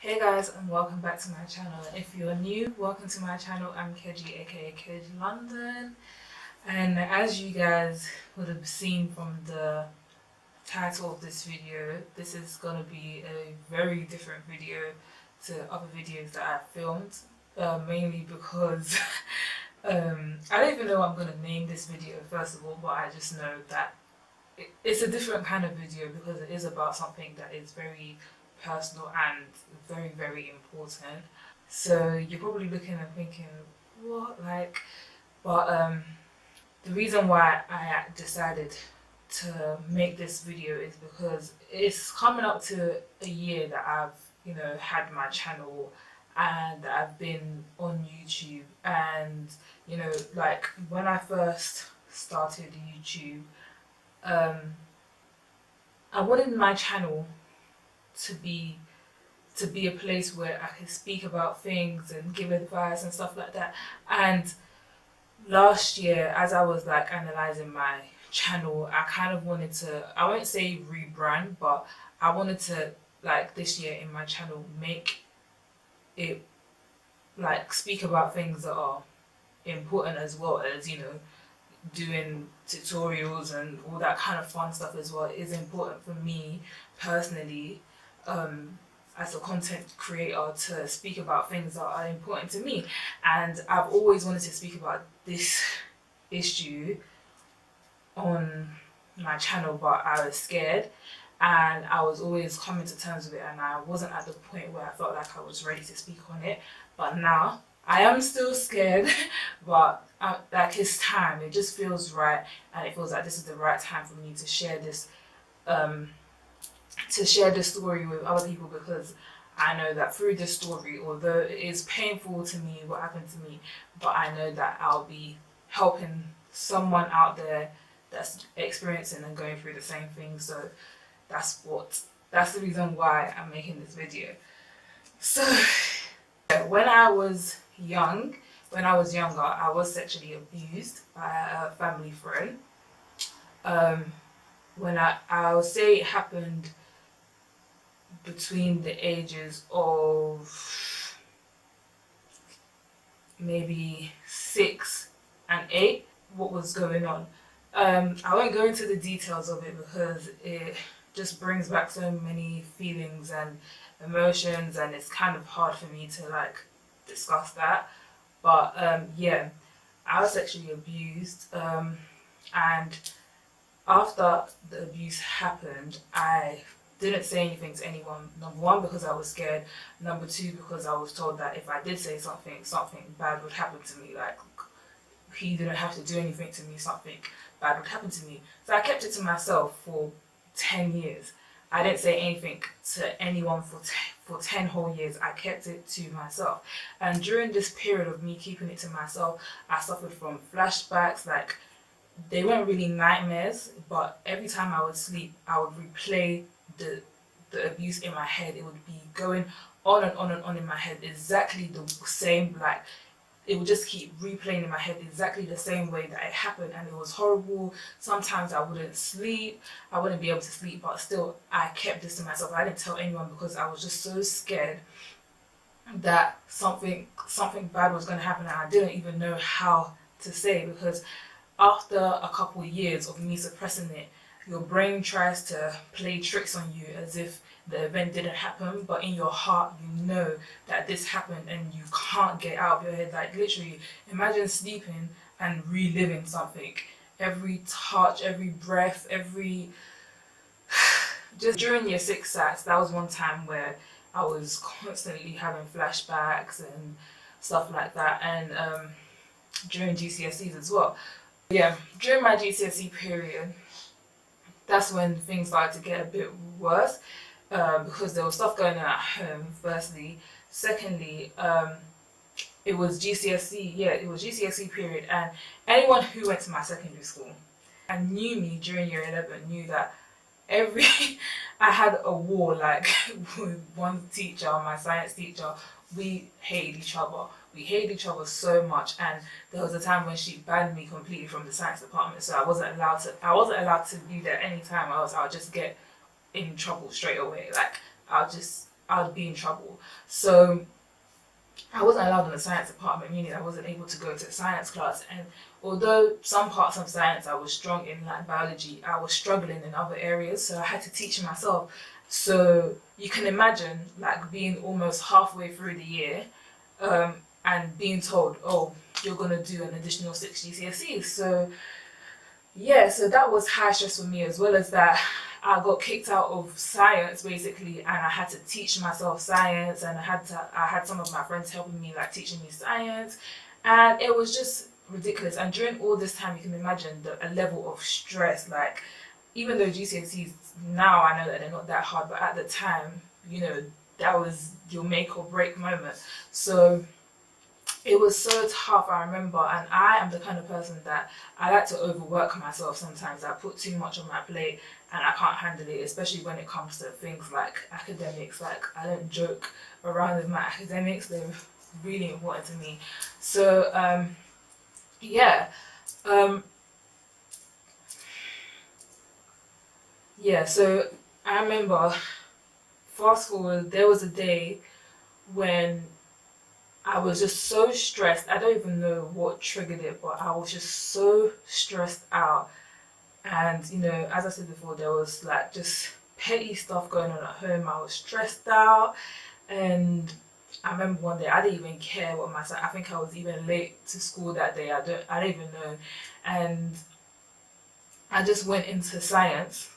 Hey guys, and welcome back to my channel. If you're new, welcome to my channel. I'm Keji, aka Keji London, and as you guys would have seen from the title of this video, this is gonna be a very different video to other videos that I've filmed, mainly because I don't even know what I'm gonna name this video first of all, but I just know that it's a different kind of video because it is about something that is very personal and very, very important. So you're probably looking and thinking, what? But the reason why I decided to make this video is because it's coming up to a year that I've had my channel and I've been on YouTube. And like when I first started YouTube, um, I wanted my channel to be a place where I could speak about things and give advice and stuff like that. And last year, as I was like analyzing my channel, I kind of wanted to, I won't say rebrand, but I wanted to, like, this year in my channel, make it like speak about things that are important, as well as doing tutorials and all that kind of fun stuff as well. It is important for me personally, as a content creator, to speak about things that are important to me. And I've always wanted to speak about this issue on my channel, but I was scared, and I was always coming to terms with it, and I wasn't at the point where I felt like I was ready to speak on it. But now I am still scared, but like it's time. It just feels right, and it feels like this is the right time for me to share this story with other people, because I know that through this story, although it is painful to me what happened to me, but I know that I'll be helping someone out there that's experiencing and going through the same thing. So that's the reason why I'm making this video. So when I was younger, I was sexually abused by a family friend. When I'll say it happened between the ages of maybe 6 and 8. What was going on? I won't go into the details of it because it just brings back so many feelings and emotions, and it's kind of hard for me to like discuss that. But yeah, I was sexually abused, and after the abuse happened, I didn't say anything to anyone. Number one, because I was scared. Number two, because I was told that if I did say something bad would happen to me. Like, he didn't have to do anything to me, something bad would happen to me. So I kept it to myself for 10 years. I didn't say anything to anyone for 10 whole years. I kept it to myself. And during this period of me keeping it to myself, I suffered from flashbacks. Like, they weren't really nightmares, but every time I would sleep, I would replay the abuse in my head. It would be going on and on and on in my head, exactly the same, like it would just keep replaying in my head exactly the same way that it happened, and it was horrible. Sometimes I wouldn't sleep, I wouldn't be able to sleep, but still I kept this to myself. I didn't tell anyone because I was just so scared that something bad was going to happen, and I didn't even know how to say, because after a couple of years of me suppressing it, your brain tries to play tricks on you as if the event didn't happen, but in your heart you know that this happened and you can't get out of your head. Like, literally, imagine sleeping and reliving something. Every touch, every breath, every just during year 6 SATs, that was one time where I was constantly having flashbacks and stuff like that, and during GCSEs as well. Yeah, during my GCSE period, that's when things started to get a bit worse, because there was stuff going on at home, firstly. Secondly, it was GCSE, yeah, it was GCSE period, and anyone who went to my secondary school and knew me during year 11 knew that every I had a war, like, with one teacher, my science teacher. We hated each other. We hated each other so much, and there was a time when she banned me completely from the science department, so I wasn't allowed to be there anytime else. I'll just get in trouble straight away. Like, I'll just I'd be in trouble. So I wasn't allowed in the science department, meaning I wasn't able to go to science class. And although some parts of science I was strong in, like biology, I was struggling in other areas, so I had to teach myself. So you can imagine like being almost halfway through the year, and being told, oh, you're gonna do an additional 6 GCSEs. So yeah, so that was high stress for me, as well as that I got kicked out of science basically, and I had to teach myself science, and I had some of my friends helping me, like teaching me science, and it was just ridiculous. And during all this time, you can imagine a level of stress. Like, even though GCSEs now I know that they're not that hard, but at the time, you know, that was your make or break moment. So it was so tough, I remember, and I am the kind of person that I like to overwork myself sometimes. I put too much on my plate and I can't handle it, especially when it comes to things like academics. Like, I don't joke around with my academics, they're really important to me. So, yeah. Um, yeah, so I remember, fast forward, there was a day when I was just so stressed. I don't even know what triggered it, but I was just so stressed out. And, you know, as I said before, there was like just petty stuff going on at home. I was stressed out. And I remember one day I didn't even care what I think I was even late to school that day. I don't even know. And I just went into science,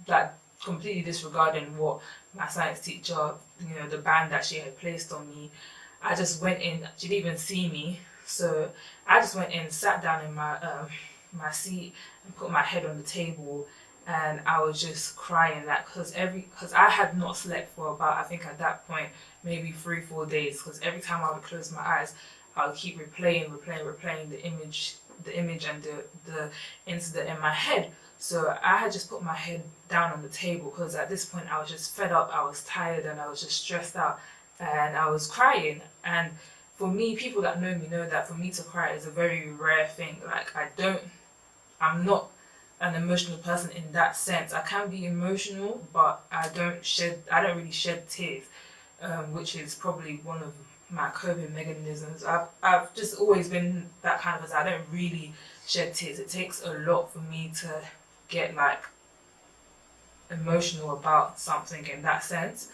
like completely disregarding what my science teacher, you know, the ban that she had placed on me. I just went in. She didn't even see me, so I just went in, sat down in my seat, and put my head on the table, and I was just crying, like, because I had not slept for about, I think at that point, maybe 3-4 days. Because every time I would close my eyes, I would keep replaying the image and the incident in my head. So I had just put my head down on the table, because at this point I was just fed up, I was tired, and I was just stressed out, and I was crying. And for me, people that know me know that for me to cry is a very rare thing. Like, I'm not an emotional person in that sense. I can be emotional, but I don't really shed tears, which is probably one of my coping mechanisms. I've just always been that kind of person. I don't really shed tears. It takes a lot for me to get like emotional about something in that sense.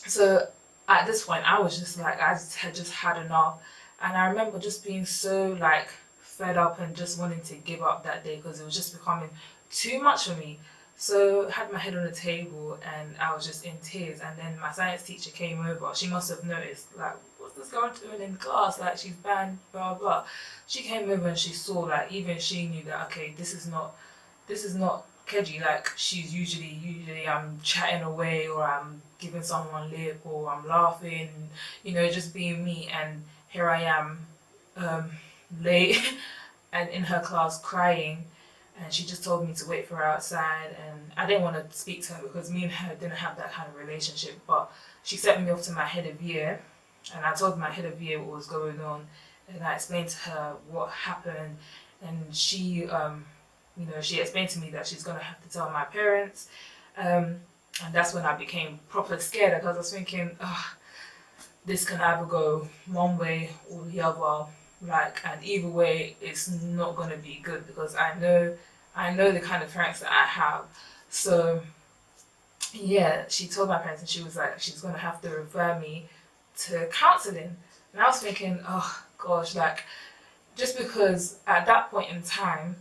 So at this point, I was just like, I had just had enough. And I remember just being so like fed up and just wanting to give up that day, because it was just becoming too much for me. So I had my head on the table and I was just in tears. And then my science teacher came over. She must have noticed, like, what's this girl doing in class? Like, she's banned, blah, blah. She came over and she saw, like, even she knew that, okay, this is not Keji. Like, she's usually I'm chatting away, or I'm giving someone lip, or I'm laughing, you know, just being me. And here I am, late and in her class crying. And she just told me to wait for her outside, and I didn't want to speak to her because me and her didn't have that kind of relationship. But she sent me off to my head of year, and I told my head of year what was going on, and I explained to her what happened. And she, she explained to me that she's gonna have to tell my parents, and that's when I became proper scared, because I was thinking, oh, this can either go one way or the other. Like, and either way, it's not gonna be good, because I know the kind of parents that I have. So yeah, she told my parents, and she was like, she's gonna have to refer me to counselling. And I was thinking, oh gosh, like, just because at that point in time,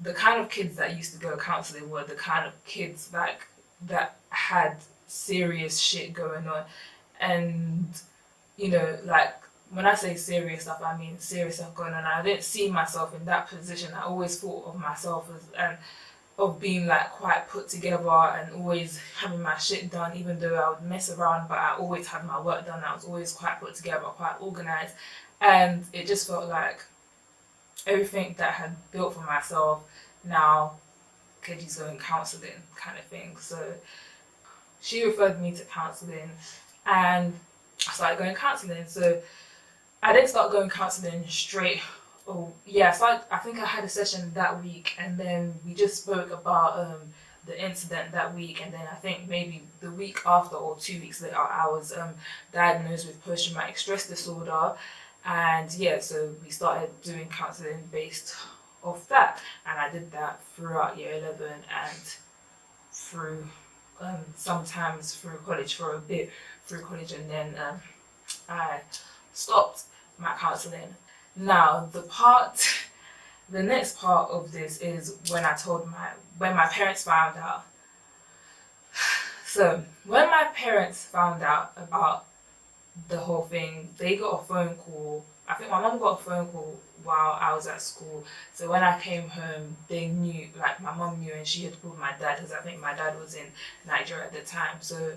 the kind of kids that used to go counselling were the kind of kids like that had serious shit going on. And you know, like, when I say serious stuff, I mean serious stuff going on. I didn't see myself in that position. I always thought of myself as, and of being like quite put together and always having my shit done, even though I would mess around, but I always had my work done. I was always quite put together, quite organized. And it just felt like everything that I had built for myself, now Keji's going counselling kind of thing. So she referred me to counselling, and I started going counselling. So I didn't start going counselling straight. Oh yeah, so I think I had a session that week, and then we just spoke about the incident that week, and then I think maybe the week after or 2 weeks later, I was diagnosed with post-traumatic stress disorder. And yeah, so we started doing counselling based off that, and I did that throughout year 11 and through sometimes through college for a bit through college, and then I stopped my counselling. Now the next part of this is when my parents found out. So when my parents found out about the whole thing, they got a phone call. I think my mum got a phone call while I was at school. So when I came home, they knew, like my mum knew, and she had called my dad because I think my dad was in Nigeria at the time. So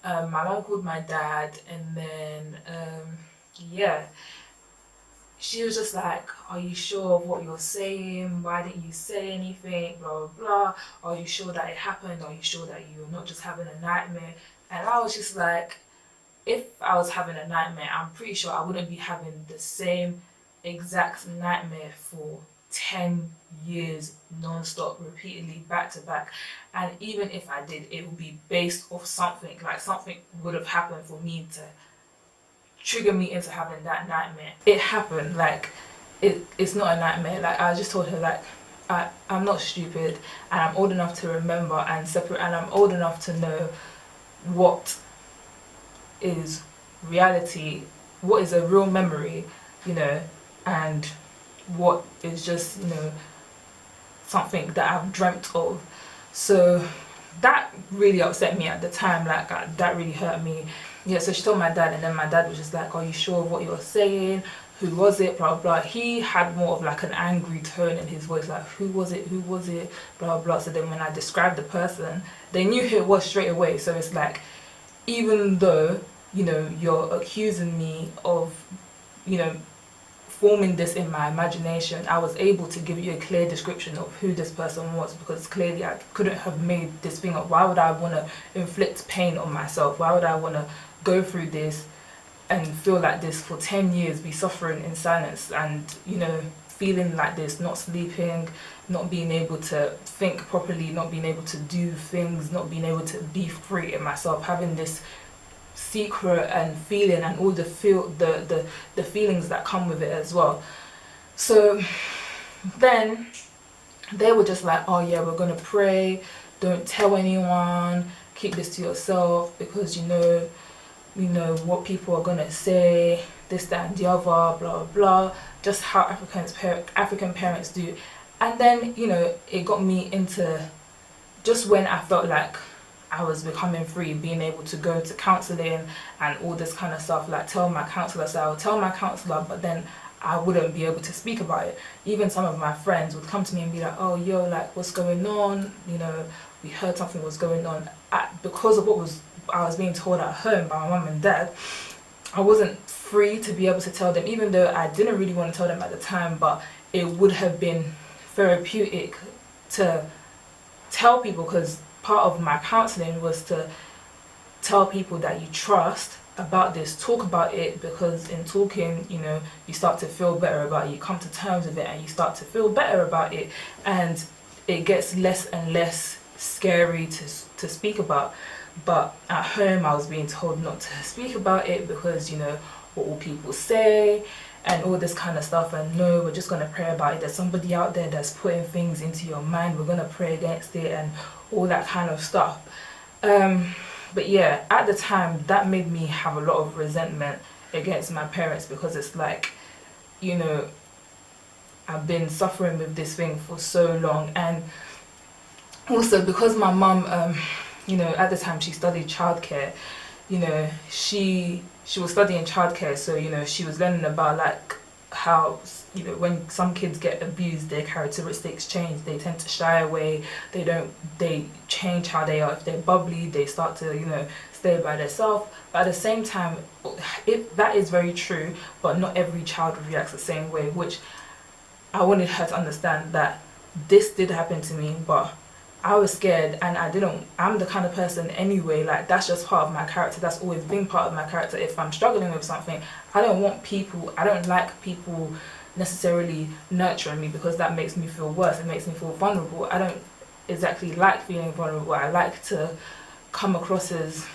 my mum called my dad, and then yeah, she was just like, "Are you sure of what you're saying? Why didn't you say anything? Blah, blah, blah. Are you sure that it happened? Are you sure that you're not just having a nightmare?" And I was just like, if I was having a nightmare, I'm pretty sure I wouldn't be having the same exact nightmare for 10 years non-stop, repeatedly, back to back. And even if I did, it would be based off something, like something would have happened for me to trigger me into having that nightmare. It happened, like it's not a nightmare. Like I just told her, like I'm not stupid, and I'm old enough to remember and separate, and I'm old enough to know what is reality, what is a real memory, you know, and what is just, you know, something that I've dreamt of. So that really upset me at the time, like that really hurt me. Yeah, so she told my dad, and then my dad was just like, "Are you sure of what you're saying? Who was it? Blah, blah." He had more of like an angry tone in his voice, like, "Who was it? Who was it? Blah, blah." So then when I described the person, they knew who it was straight away. So it's like, even though, you know, you're accusing me of, you know, forming this in my imagination, I was able to give you a clear description of who this person was, because clearly I couldn't have made this thing up. Why would I want to inflict pain on myself? Why would I want to go through this and feel like this for 10 years, be suffering in silence, and, you know, feeling like this, not sleeping, not being able to think properly, not being able to do things, not being able to be free in myself, having this secret and feeling and all the feelings that come with it as well. So then they were just like, "Oh yeah, we're gonna pray, don't tell anyone, keep this to yourself, because you know what people are gonna say, this, that and the other, blah blah," just how African parents do. And then, you know, it got me into, just when I felt like I was becoming free, being able to go to counselling and all this kind of stuff, like tell my counsellor. So I would tell my counsellor, but then I wouldn't be able to speak about it. Even some of my friends would come to me and be like, "Oh yo, like what's going on? You know, we heard something was going on." Because of I was being told at home by my mum and dad, I wasn't free to be able to tell them, even though I didn't really want to tell them at the time, but it would have been therapeutic to tell people, because part of my counselling was to tell people that you trust about this, talk about it, because in talking, you know, you start to feel better about it, you come to terms with it, and you start to feel better about it, and it gets less and less scary to speak about. But at home I was being told not to speak about it because, you know, what will people say and all this kind of stuff, and no, we're just going to pray about it. There's somebody out there that's putting things into your mind, we're going to pray against it, and all that kind of stuff. But yeah, at the time that made me have a lot of resentment against my parents, because it's like, you know, I've been suffering with this thing for so long. And also because my mum, you know, at the time she studied childcare, you know, she was studying childcare, so, you know, she was learning about like how, you know, when some kids get abused, their characteristics change. They tend to shy away, they change how they are. If they're bubbly, they start to, you know, stay by themselves. But at the same time, that is very true, but not every child reacts the same way, which I wanted her to understand that this did happen to me, but I was scared, and I'm the kind of person anyway, like that's just part of my character, that's always been part of my character. If I'm struggling with something, I don't like people necessarily nurturing me, because that makes me feel worse, it makes me feel vulnerable. I don't exactly like feeling vulnerable. I like to come across as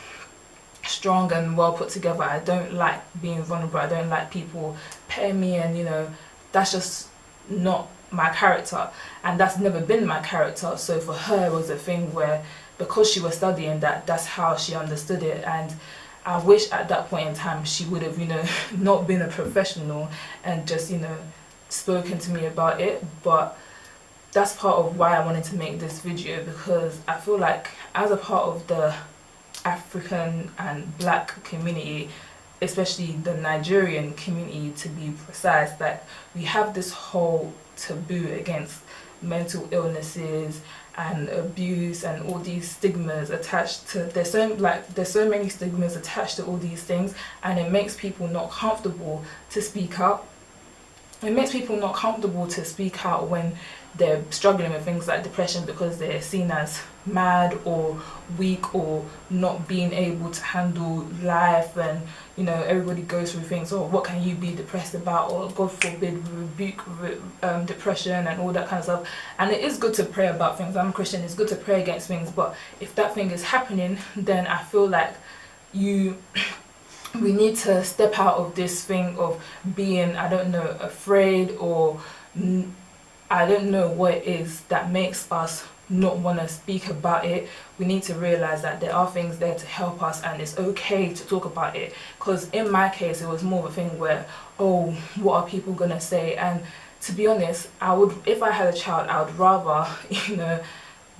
strong and well put together. I don't like being vulnerable. I don't like people petting me, and you know, that's just not my character, and that's never been my character. So for her, it was a thing where, because she was studying that, that's how she understood it. And I wish at that point in time she would have, you know, not been a professional and just, you know, spoken to me about it. But that's part of why I wanted to make this video, because I feel like as a part of the African and black community, especially the Nigerian community to be precise, that we have this whole taboo against mental illnesses and abuse and all these stigmas attached to, there's so many stigmas attached to all these things, and it makes people not comfortable to speak out. It makes people not comfortable to speak out when they're struggling with things like depression, because they're seen as mad or weak or not being able to handle life. And you know, everybody goes through things, or what can you be depressed about, or God forbid rebuke depression and all that kind of stuff. And it is good to pray about things. I'm a Christian, it's good to pray against things, but if that thing is happening, then I feel like we need to step out of this thing of being, I don't know, afraid, or I don't know what it is that makes us not want to speak about it. We need to realize that there are things there to help us, and it's okay to talk about it. Because in my case, it was more of a thing where, oh, what are people gonna say? And to be honest, I would, if I had a child, I would rather, you know,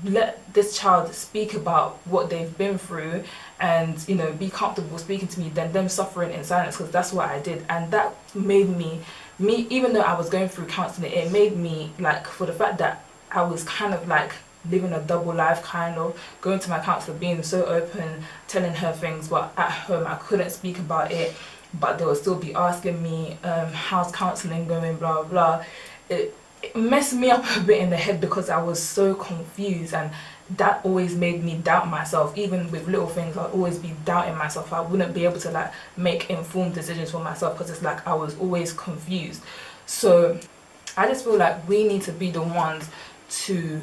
let this child speak about what they've been through and, you know, be comfortable speaking to me than them suffering in silence, because that's what I did. And that made me, even though I was going through counseling, it made me, like, for the fact that I was kind of like living a double life, kind of going to my counselor, being so open, telling her things, but at home I couldn't speak about it, but they would still be asking me, how's counseling going, blah blah. It messed me up a bit in the head, because I was so confused, and that always made me doubt myself. Even with little things, I'd always be doubting myself. I wouldn't be able to like make informed decisions for myself, because it's like I was always confused. So I just feel like we need to be the ones to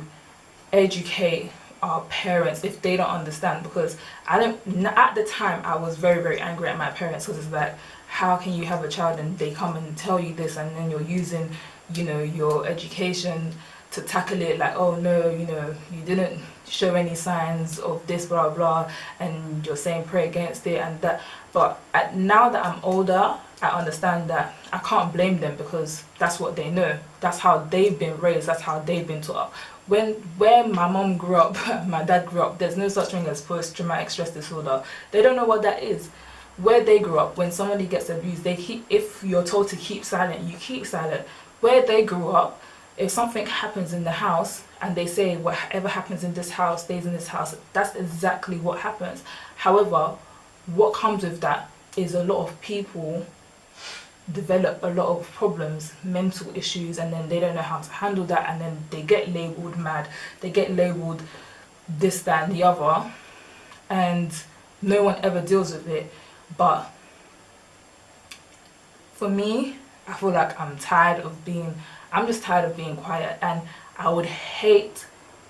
educate our parents if they don't understand, because at the time I was very angry at my parents, because it's like, how can you have a child and they come and tell you this, and then you're using, you know, your education to tackle it, like, oh no, you know, you didn't show any signs of this, blah blah, and you're saying pray against it and that. But now that I'm older, I understand that I can't blame them, because that's what they know, that's how they've been raised, that's how they've been taught up. Where my mom grew up, my dad grew up, there's no such thing as post-traumatic stress disorder. They don't know what that is. Where they grew up, when somebody gets abused, if you're told to keep silent, you keep silent. Where they grew up, if something happens in the house and they say whatever happens in this house stays in this house, that's exactly what happens. However, what comes with that is a lot of people develop a lot of problems, mental issues, and then they don't know how to handle that, and then they get labelled mad, they get labelled this, that and the other, and no one ever deals with it. But for me, I feel like I'm just tired of being quiet, and I would hate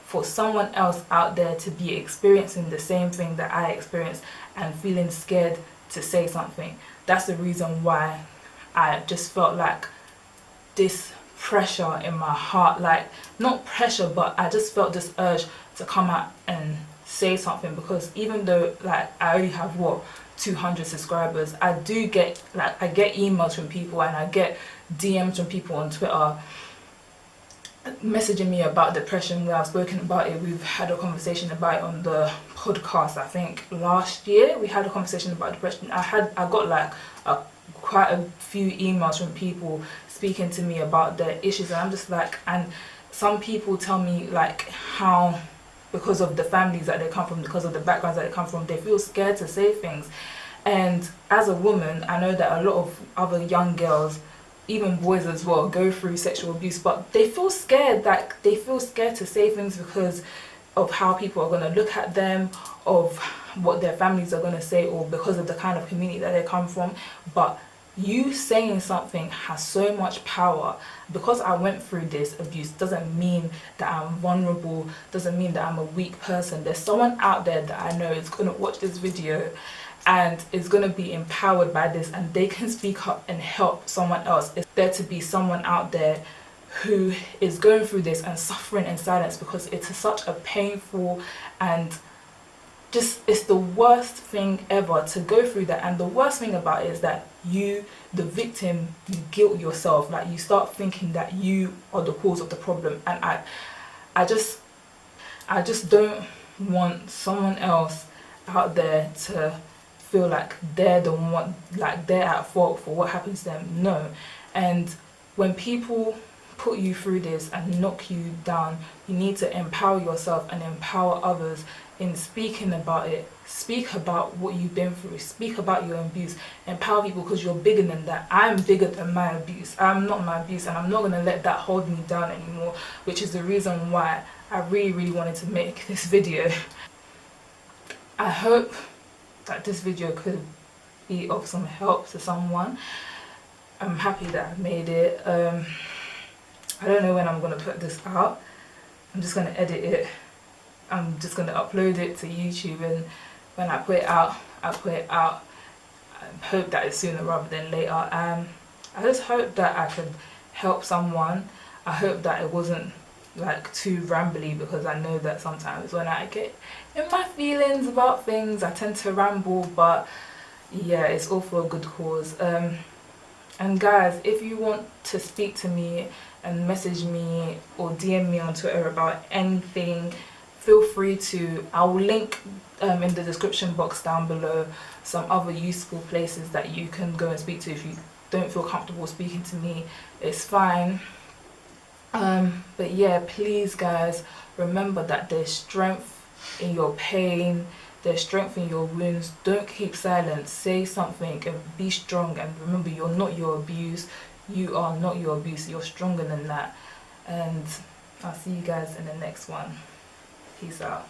for someone else out there to be experiencing the same thing that I experienced and feeling scared to say something. That's the reason why I just felt like this pressure in my heart, like, not pressure, but I just felt this urge to come out and say something, because even though like I only have 200 subscribers, I get emails from people, and I get DMs from people on Twitter messaging me about depression, where I've spoken about it. We've had a conversation about it on the podcast. I think last year we had a conversation about depression. I got like quite a few emails from people speaking to me about their issues, and I'm just like, and some people tell me like how, because of the families that they come from, because of the backgrounds that they come from, they feel scared to say things. And as a woman, I know that a lot of other young girls, even boys as well, go through sexual abuse, but they feel scared, to say things because of how people are going to look at them, of what their families are going to say, or because of the kind of community that they come from. But You saying something has so much power. Because I went through this abuse doesn't mean that I'm vulnerable, doesn't mean that I'm a weak person. There's someone out there that I know is going to watch this video and is going to be empowered by this, and they can speak up and help someone else. It's there to be someone out there who is going through this and suffering in silence, because it's such a painful and just, it's the worst thing ever to go through that. And the worst thing about it is that you, the victim, you guilt yourself. Like, you start thinking that you are the cause of the problem. And I just don't want someone else out there to feel like they're the one, like they're at fault for what happens to them. No. And when people put you through this and knock you down, you need to empower yourself and empower others in speaking about it. Speak about what you've been through. Speak about your abuse. Empower people, because you're bigger than that. I'm bigger than my abuse. I'm not my abuse, and I'm not going to let that hold me down anymore, which is the reason why I really wanted to make this video. I hope that this video could be of some help to someone. I'm happy that I made it. I don't know when I'm going to put this out. I'm just going to edit it. I'm just going to upload it to YouTube, and when I put it out, I put it out. I hope that it's sooner rather than later. I just hope that I could help someone. I hope that it wasn't like too rambly, because I know that sometimes when I get in my feelings about things I tend to ramble, but yeah, it's all for a good cause. And guys, if you want to speak to me and message me or DM me on Twitter about anything, feel free to. I will link in the description box down below some other useful places that you can go and speak to. If you don't feel comfortable speaking to me, it's fine. But yeah, please guys, remember that there's strength in your pain, there's strength in your wounds. Don't keep silent. Say something and be strong, and remember, you're not your abuse. You are not your abuse. You're stronger than that. And I'll see you guys in the next one. Peace out.